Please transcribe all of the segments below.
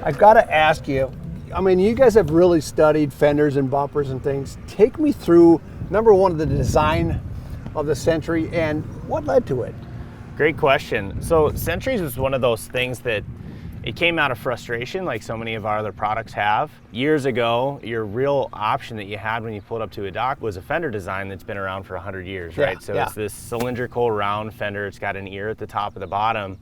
I've got to ask you, I mean, you guys have really studied fenders and bumpers and things. Take me through, number one, the design of the Sentry and what led to it. Great question. So Sentry's was one of those things that it came out of frustration, like so many of our other products have. Years ago, your real option that you had when you pulled up to a dock was a fender design that's been around for 100 years, right? So it's this cylindrical round fender. It's got an ear at the top of the bottom.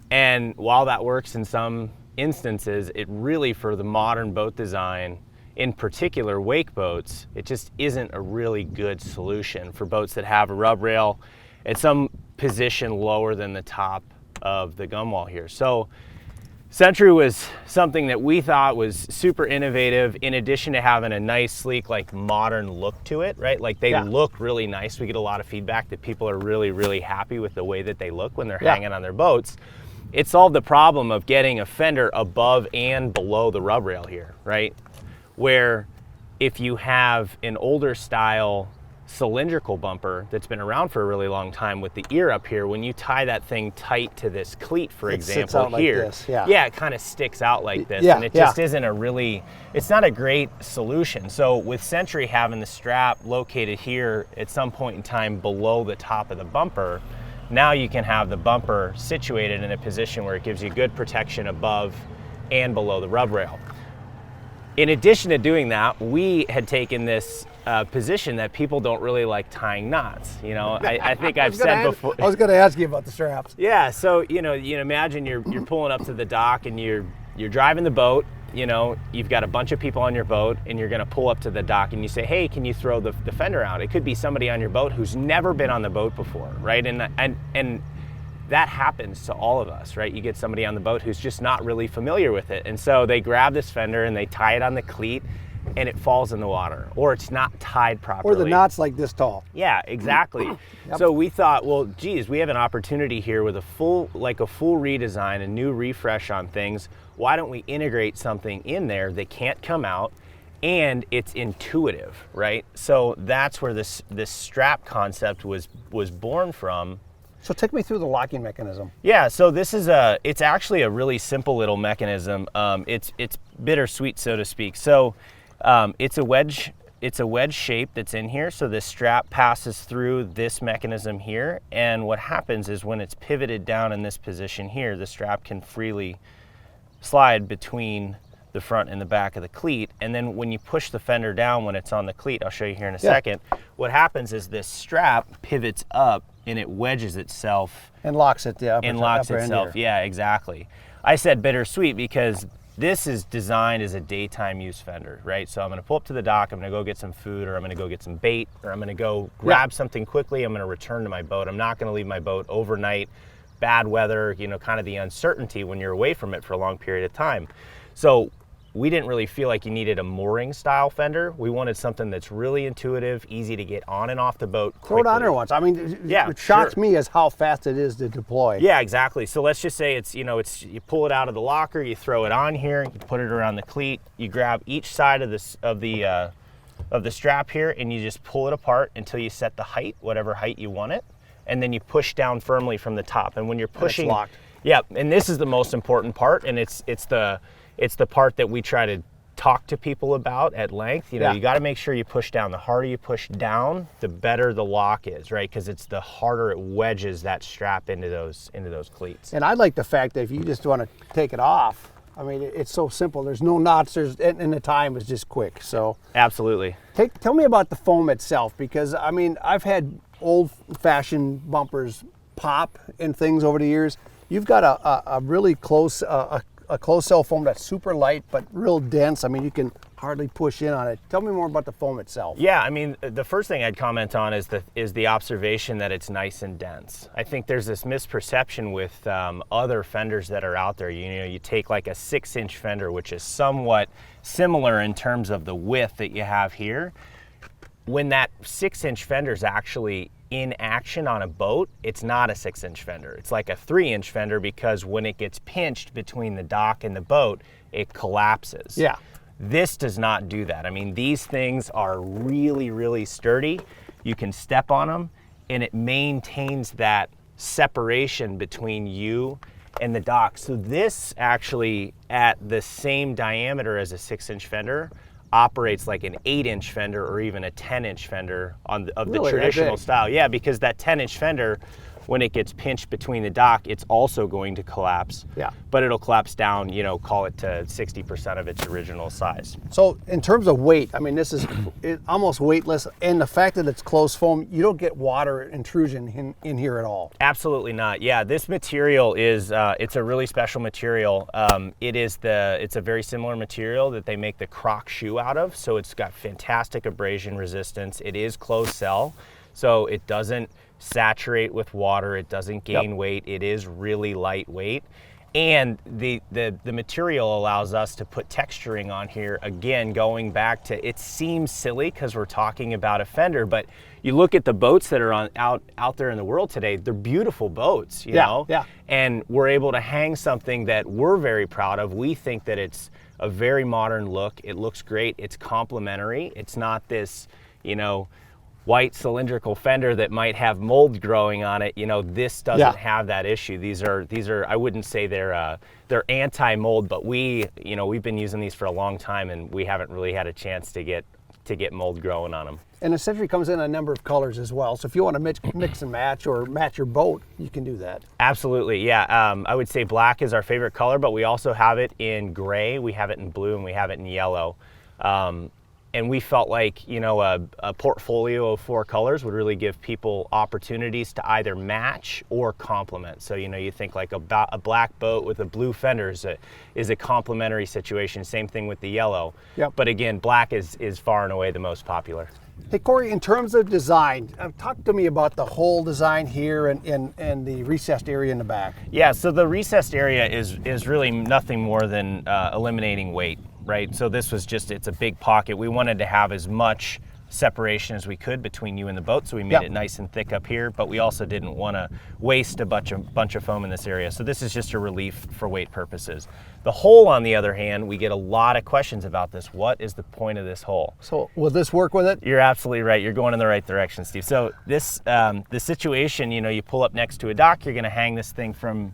And while that works in some instances, it really, for the modern boat design, in particular wake boats, it just isn't a really good solution for boats that have a rub rail at some position lower than the top of the gunwale here. So Sentry was something that we thought was super innovative, in addition to having a nice, sleek, like modern look to it, right? Like they look really nice. We get a lot of feedback that people are really, really happy with the way that they look when they're hanging on their boats. It solved the problem of getting a fender above and below the rub rail here, right? Where if you have an older style cylindrical bumper that's been around for a really long time with the ear up here, when you tie that thing tight to this cleat, for example, here, like this, it kind of sticks out like this, and it just isn't a really, it's not a great solution. So with Sentry having the strap located here at some point in time below the top of the bumper, now you can have the bumper situated in a position where it gives you good protection above and below the rub rail. In addition to doing that, we had taken this position that people don't really like tying knots. You know, I think I've said before. I was going to ask you about the straps. Yeah, so you imagine you're pulling up to the dock and you're driving the boat. You know, you've got a bunch of people on your boat and you're going to pull up to the dock and you say, hey, can you throw the fender out? It could be somebody on your boat who's never been on the boat before, right? And that happens to all of us, right? You get somebody on the boat who's just not really familiar with it. And so they grab this fender and they tie it on the cleat and it falls in the water, or it's not tied properly. Or the knot's like this tall. Yeah, exactly. So we thought, well, geez, we have an opportunity here with a full redesign, a new refresh on things. Why don't we integrate something in there that can't come out and it's intuitive, right? So that's where this strap concept was born from. So take me through the locking mechanism. Yeah, so this is it's actually a really simple little mechanism. It's bittersweet, so to speak. So it's a wedge shape that's in here. So this strap passes through this mechanism here. And what happens is when it's pivoted down in this position here, the strap can freely slide between the front and the back of the cleat. And then when you push the fender down when it's on the cleat, I'll show you here in a second, what happens is this strap pivots up and it wedges itself. And locks it, and locks itself, yeah, exactly. I said bittersweet because this is designed as a daytime use fender, right? So I'm gonna pull up to the dock, I'm gonna go get some food, or I'm gonna go get some bait, or I'm gonna go grab something quickly, I'm gonna return to my boat. I'm not gonna leave my boat overnight, bad weather, kind of the uncertainty when you're away from it for a long period of time. So we didn't really feel like you needed a mooring style fender. We wanted something that's really intuitive, easy to get on and off the boat quickly. Throw it on there once. I mean, it shocks me as how fast it is to deploy. Yeah, exactly. So let's just say it's, you pull it out of the locker, you throw it on here, you put it around the cleat, you grab each side of the strap here, and you just pull it apart until you set the height, whatever height you want it, and then you push down firmly from the top. And when you're pushing, it's locked. Yeah, and this is the most important part, and it's the part that we try to talk to people about at length. You got to make sure you push down. The harder you push down, the better the lock is, right? Because it's the harder it wedges that strap into those cleats. And I like the fact that if you just want to take it off, I mean, it's so simple. There's no knots. And the time is just quick. So absolutely. Tell me about the foam itself, because I mean, I've had old-fashioned bumpers pop and things over the years. You've got a really close a closed cell foam that's super light but real dense. I mean, you can hardly push in on it. Tell me more about the foam itself. Yeah, I mean, the first thing I'd comment on is the observation that it's nice and dense. I think there's this misperception with other fenders that are out there. You take like a 6-inch fender, which is somewhat similar in terms of the width that you have here. When that 6-inch fender is actually in action on a boat, it's not a 6-inch fender. It's like a 3-inch fender, because when it gets pinched between the dock and the boat, it collapses. Yeah. This does not do that. I mean, these things are really, really sturdy. You can step on them and it maintains that separation between you and the dock. So this actually, at the same diameter as a 6-inch fender, operates like an 8-inch fender or even a 10-inch fender of the traditional style. Yeah, because that 10-inch fender, when it gets pinched between the dock, it's also going to collapse. Yeah. But it'll collapse down, you know, call it to 60% of its original size. So in terms of weight, I mean, this is almost weightless, and the fact that it's closed foam, you don't get water intrusion in here at all. Absolutely not. Yeah, this material is, it's a really special material. It's a very similar material that they make the Croc shoe out of. So it's got fantastic abrasion resistance. It is closed cell, so it doesn't saturate with water, it doesn't gain weight, it is really lightweight, and the material allows us to put texturing on here. Again, going back to, it seems silly because we're talking about a fender, but you look at the boats that are out there in the world today, they're beautiful boats, you know? Yeah. And we're able to hang something that we're very proud of. We think that it's a very modern look, it looks great, it's complementary, it's not this, you know, white cylindrical fender that might have mold growing on it. You know, this doesn't have that issue. These are I wouldn't say they're anti-mold, but we've been using these for a long time and we haven't really had a chance to get mold growing on them. And the Sentry comes in a number of colors as well. So if you want to mix and match or match your boat, you can do that. Absolutely, yeah. I would say black is our favorite color, but we also have it in gray, we have it in blue, and we have it in yellow. And we felt like, you know, a portfolio of 4 colors would really give people opportunities to either match or complement. So, you know, you think like a black boat with a blue fender is a complementary situation. Same thing with the yellow. Yep. But again, black is far and away the most popular. Hey, Corey, in terms of design, talk to me about the whole design here and the recessed area in the back. Yeah, so the recessed area is really nothing more than eliminating weight. Right, so this was just, it's a big pocket. We wanted to have as much separation as we could between you and the boat, so we made it nice and thick up here, but we also didn't want to waste a bunch of foam in this area. So this is just a relief for weight purposes. The hole, on the other hand, we get a lot of questions about this. What is the point of this hole? So will this work with it? You're absolutely right. You're going in the right direction, Steve. So this, the situation, you know, you pull up next to a dock, you're going to hang this thing from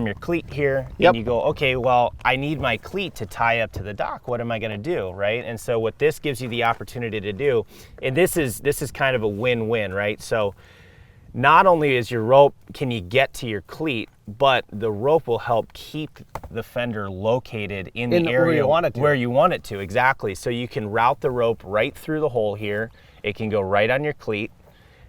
your cleat here, and you go, okay, well, I need my cleat to tie up to the dock. What am I going to do, right? And so what this gives you the opportunity to do, and this is kind of a win-win, right? So not only is your rope, can you get to your cleat, but the rope will help keep the fender located in the area where you want it to, exactly. So you can route the rope right through the hole here. It can go right on your cleat,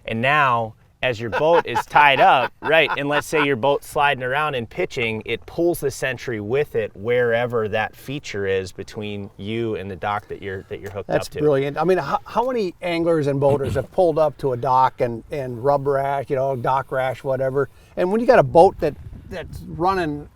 and now, as your boat is tied up, right, and let's say your boat's sliding around and pitching, it pulls the Sentry with it wherever that feature is between you and the dock that you're hooked up to. That's brilliant. I mean, how many anglers and boaters have pulled up to a dock and rub rash, you know, dock rash, whatever, and when you got a boat that's running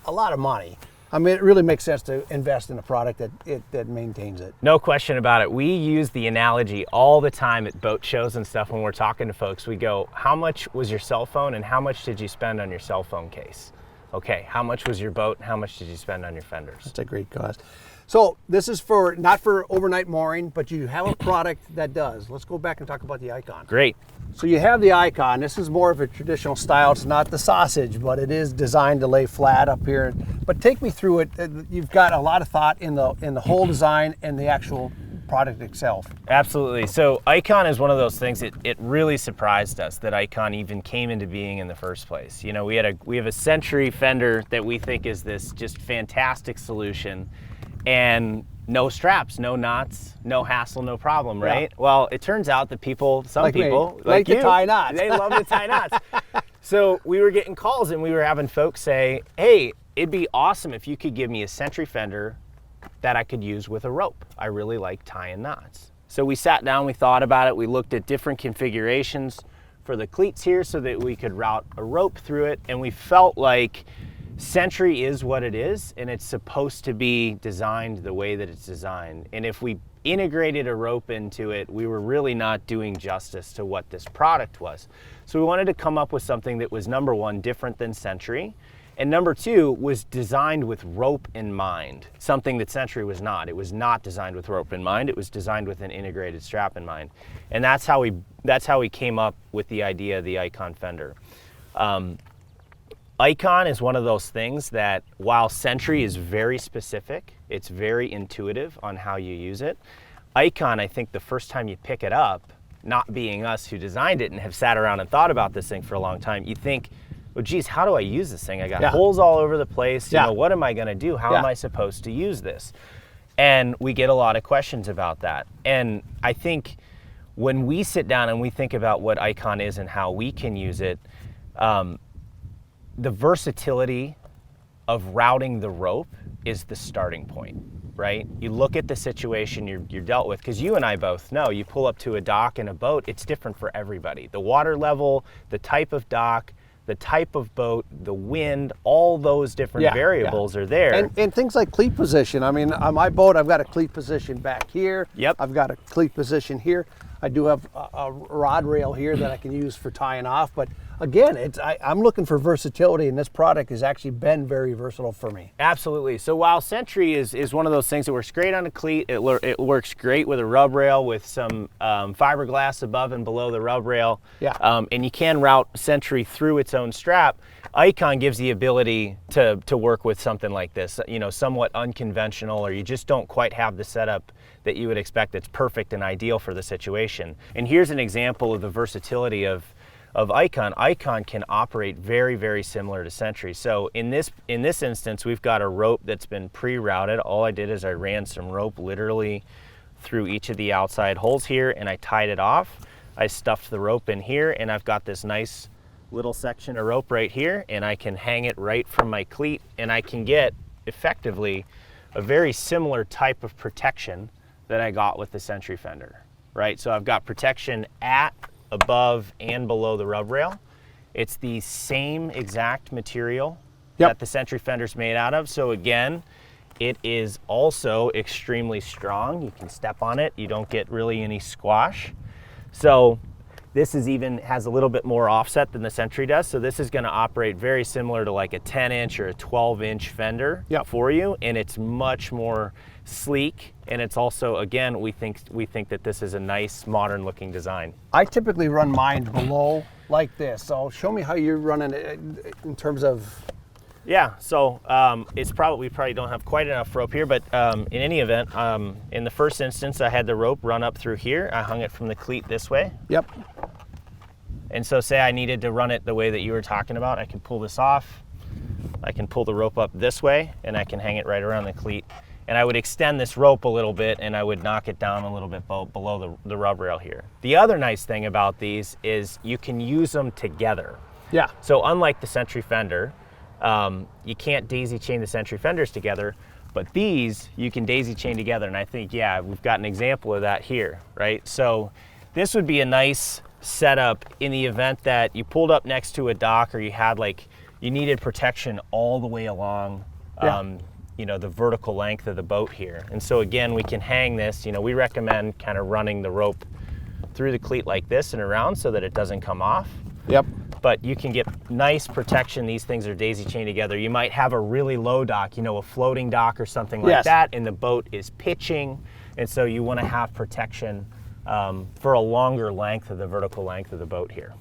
a lot of money, I mean, it really makes sense to invest in a product that maintains it. No question about it. We use the analogy all the time at boat shows and stuff when we're talking to folks. We go, how much was your cell phone and how much did you spend on your cell phone case? Okay, how much was your boat and how much did you spend on your fenders? That's a great cost. So this is not for overnight mooring, but you have a product that does. Let's go back and talk about the Icon. Great. So you have the Icon. This is more of a traditional style. It's not the sausage, but it is designed to lay flat up here. But take me through it. You've got a lot of thought in the whole design and the actual product itself. Absolutely. So Icon is one of those things, it really surprised us that Icon even came into being in the first place. You know, we have a Sentry fender that we think is this just fantastic solution, and no straps, no knots, no hassle, no problem, right? Yeah. Well, it turns out that some people like to tie knots. They love to tie knots. So we were getting calls and we were having folks say, hey, it'd be awesome if you could give me a Sentry fender that I could use with a rope. I really like tying knots. So we sat down, we thought about it, we looked at different configurations for the cleats here so that we could route a rope through it, and we felt like Sentry is what it is, and it's supposed to be designed the way that it's designed. And if we integrated a rope into it, we were really not doing justice to what this product was. So we wanted to come up with something that was, number one, different than Sentry, and number two, was designed with rope in mind, something that Sentry was not. It was not designed with rope in mind. It was designed with an integrated strap in mind. And that's how we came up with the idea of the Icon fender. ICON is one of those things that while SENTRY is very specific, it's very intuitive on how you use it. ICON, I think the first time you pick it up, not being us who designed it and have sat around and thought about this thing for a long time, you think, well, geez, how do I use this thing? I got holes all over the place. You know, what am I gonna do? How am I supposed to use this? And we get a lot of questions about that. And I think when we sit down and we think about what ICON is and how we can use it, the versatility of routing the rope is the starting point, right? You look at the situation you're dealt with, because you and I both know, you pull up to a dock in a boat, it's different for everybody. The water level, the type of dock, the type of boat, the wind, all those different variables are there. And things like cleat position. I mean, on my boat, I've got a cleat position back here. Yep. I've got a cleat position here. I do have a rod rail here that I can use for tying off. But again, I'm looking for versatility, and this product has actually been very versatile for me. Absolutely. So while SENTRY is one of those things that works great on a cleat, it works great with a rub rail with some fiberglass above and below the rub rail. Yeah. And you can route SENTRY through its own strap. ICON gives the ability to work with something like this, you know, somewhat unconventional, or you just don't quite have the setup that you would expect that's perfect and ideal for the situation. And here's an example of the versatility of ICON. ICON can operate very, very similar to SENTRY. So in this instance, we've got a rope that's been pre-routed. All I did is I ran some rope literally through each of the outside holes here, and I tied it off. I stuffed the rope in here, and I've got this nice little section of rope right here, and I can hang it right from my cleat, and I can get effectively a very similar type of protection that I got with the SENTRY fender, right? So I've got protection at, above, and below the rub rail. It's the same exact material that the SENTRY fender's made out of. So again, it is also extremely strong. You can step on it. You don't get really any squash. So this has a little bit more offset than the SENTRY does. So this is gonna operate very similar to like a 10-inch or a 12-inch fender for you. And it's much more sleek. And it's also, again, we think that this is a nice modern looking design. I typically run mine below like this. So show me how you're running it in terms of. Yeah, so we probably don't have quite enough rope here, but in any event, in the first instance, I had the rope run up through here. I hung it from the cleat this way. Yep. And so say I needed to run it the way that you were talking about, I can pull this off. I can pull the rope up this way, and I can hang it right around the cleat. And I would extend this rope a little bit, and I would knock it down a little bit below the rub rail here. The other nice thing about these is you can use them together. Yeah. So unlike the SENTRY fender, you can't daisy chain the SENTRY fenders together, but these you can daisy chain together. And I think, yeah, we've got an example of that here, right? So this would be a nice setup in the event that you pulled up next to a dock, or you needed protection all the way along, you know, the vertical length of the boat here. And so again, we can hang this, you know, we recommend kind of running the rope through the cleat like this and around so that it doesn't come off. Yep. But you can get nice protection. These things are daisy chained together. You might have a really low dock, you know, a floating dock or something like that, and the boat is pitching. And so you want to have protection for a longer length of the vertical length of the boat here.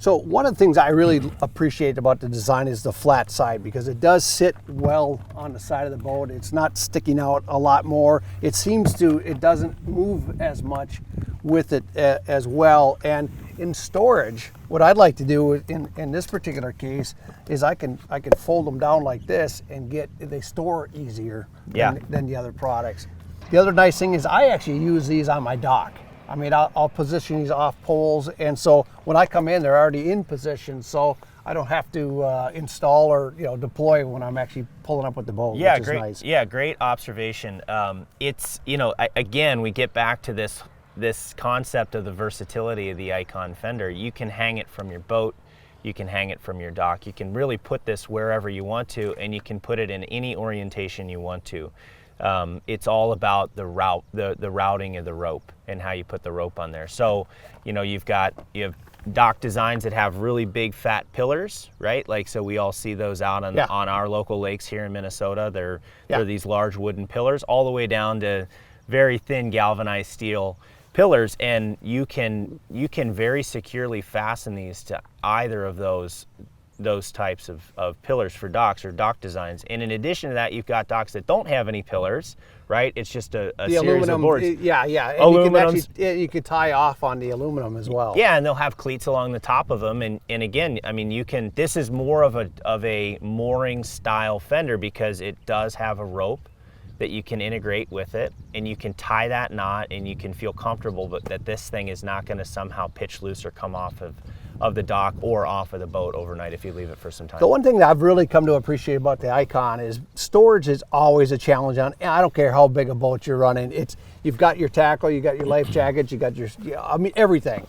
So one of the things I really appreciate about the design is the flat side, because it does sit well on the side of the boat. It's not sticking out a lot more. It doesn't move as much with it as well. And in storage, what I'd like to do in this particular case is I can fold them down like this and they store easier than the other products. The other nice thing is I actually use these on my dock. I mean, I'll position these off poles, and so when I come in, they're already in position, so I don't have to install or deploy when I'm actually pulling up with the boat, which is nice. Yeah, great observation. It's, again, we get back to this concept of the versatility of the ICON fender. You can hang it from your boat, you can hang it from your dock, you can really put this wherever you want to, and you can put it in any orientation you want to. It's all about the routing of the rope and how you put the rope on there. So, you have dock designs that have really big fat pillars, right? Like, so we all see those out on our local lakes here in Minnesota. They're these large wooden pillars, all the way down to very thin galvanized steel pillars, and you can very securely fasten these to either of those those types of pillars for docks or dock designs. And in addition to that, you've got docks that don't have any pillars, right? It's just a series of boards. Yeah, yeah. And you could tie off on the aluminum as well. Yeah, and they'll have cleats along the top of them. And again, I mean, this is more of a mooring style fender because it does have a rope that you can integrate with it, and you can tie that knot, and you can feel comfortable that this thing is not going to somehow pitch loose or come off of the dock or off of the boat overnight if you leave it for some time. The one thing that I've really come to appreciate about the Icon is storage is always a challenge. I don't care how big a boat you're running. You've got your tackle, you got your life jackets, you got your, I mean, everything.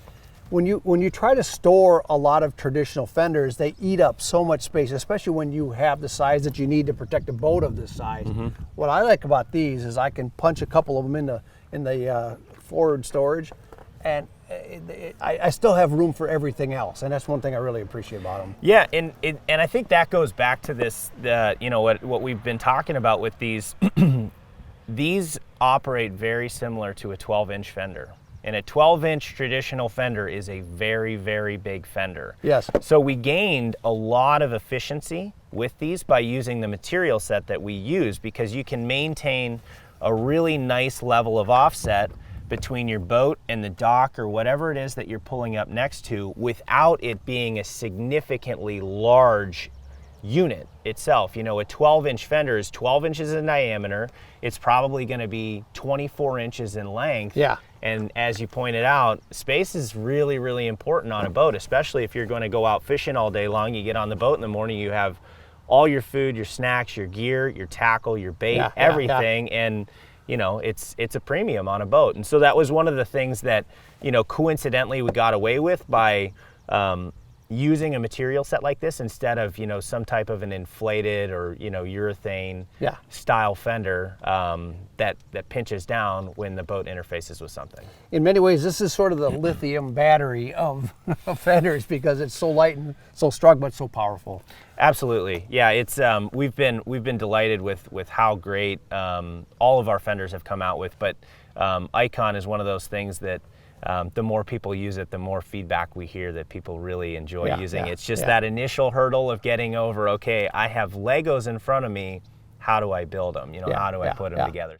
When you try to store a lot of traditional fenders, they eat up so much space, especially when you have the size that you need to protect a boat of this size. What I like about these is I can punch a couple of them in the forward storage, and I still have room for everything else, and that's one thing I really appreciate about them. Yeah, and I think that goes back to this, what we've been talking about with these. These operate very similar to a 12-inch fender. And a 12-inch traditional fender is a very, very big fender. Yes. So we gained a lot of efficiency with these by using the material set that we use, because you can maintain a really nice level of offset between your boat and the dock or whatever it is that you're pulling up next to without it being a significantly large unit itself. You know, a 12-inch fender is 12 inches in diameter. It's probably going to be 24 inches in length. Yeah. And as you pointed out, space is really, really important on a boat, especially if you're going to go out fishing all day long. You get on the boat in the morning, you have all your food, your snacks, your gear, your tackle, your bait, everything. And, you know, it's a premium on a boat. And so that was one of the things that, you know, coincidentally we got away with by using a material set like this instead of, you know, some type of an inflated or, you know, urethane style fender that pinches down when the boat interfaces with something. In many ways, this is sort of the lithium battery of fenders, because it's so light and so strong but so powerful. Absolutely, yeah. It's we've been delighted with how great all of our fenders have come out with, but Icon is one of those things that the more people use it, the more feedback we hear that people really enjoy using. It's just that initial hurdle of getting over, okay, I have Legos in front of me, how do I build them? You know, how do I put them together?